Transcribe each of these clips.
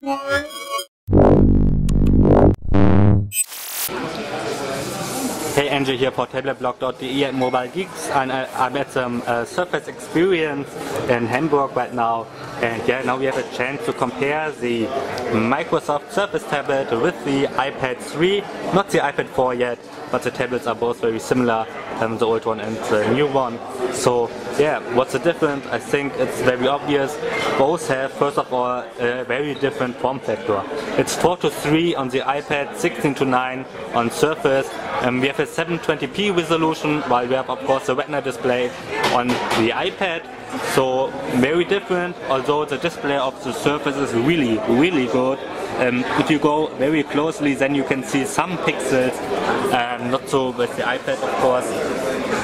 Hey, Andrew here for tabletblog.de at Mobile Geeks, and I'm at some Surface Experience in Hamburg right now, and yeah, now we have a chance to compare the Microsoft Surface tablet with the iPad 3, not the iPad 4 yet, but the tablets are both very similar, the old one and the new one. So yeah, what's the difference? I think it's very obvious. Both have, first of all, a very different form factor. It's 4:3 on the iPad, 16:9 on Surface. We have a 720p resolution, while we have of course a Retina display on the iPad. So very different, although the display of the Surface is really good. If you go very closely, then you can see some pixels, not so with the iPad of course,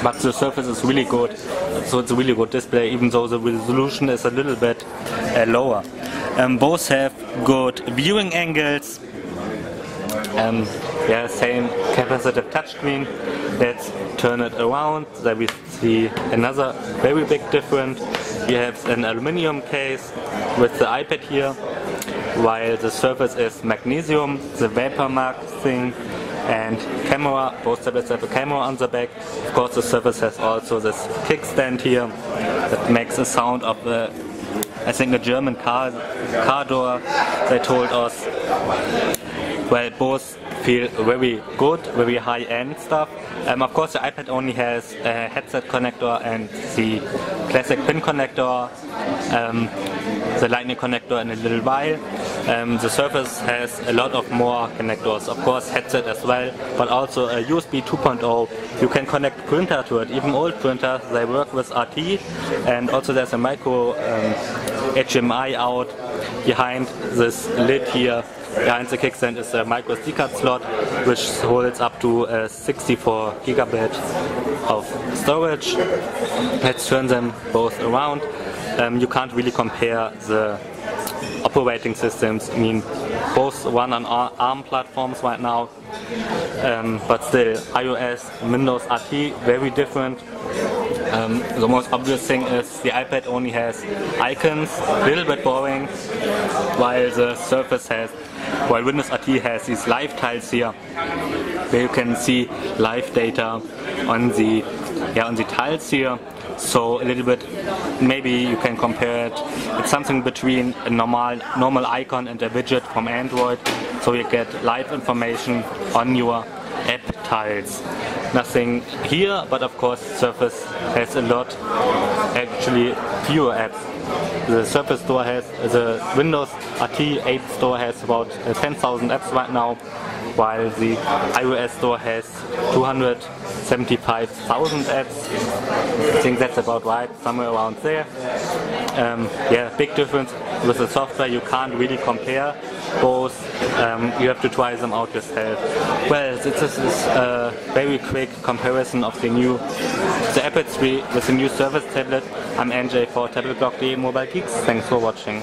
but the Surface is really good. So it's a really good display, even though the resolution is a little bit lower. Both have good viewing angles. Yeah, same capacitive touchscreen. Let's turn it around. There we see another very big difference. You have an aluminum case with the iPad here, while the Surface is magnesium. The vapor mark thing and camera, both tablets have a camera on the back. Of course the Surface has also this kickstand here that makes a sound of I think a German car door, they told us. Well, both feel very good, very high-end stuff. Of course the iPad only has a headset connector and the classic pin connector, the lightning connector in a little while. The Surface has a lot of more connectors, of course headset as well, but also a USB 2.0. You can connect printer to it, even old printers, they work with RT, and also there's a micro HDMI out behind this lid here. Behind the kickstand is a micro SD card slot, which holds up to 64 gigabit of storage. Let's turn them both around. You can't really compare the operating systems. I mean, both run on ARM platforms right now, but still iOS, Windows RT, very different. The most obvious thing is the iPad only has icons, a little bit boring, while the Surface has, while Windows RT has these live tiles here, where you can see live data on the tiles here. So a little bit, maybe you can compare it. It's something between a normal icon and a widget from Android, so you get live information on your app tiles. Nothing here, but of course Surface has a lot, actually fewer apps. The Surface Store has, the Windows RT App Store has about 10,000 apps right now, while the iOS Store has 275,000 apps. I think that's about right, somewhere around there. Yeah, big difference with the software. You can't really compare both. You have to try them out yourself. Well, this is a very quick comparison of the iPad 3 with the new Surface tablet. I'm NJ for tabletblog.de Mobile Geeks. Thanks for watching.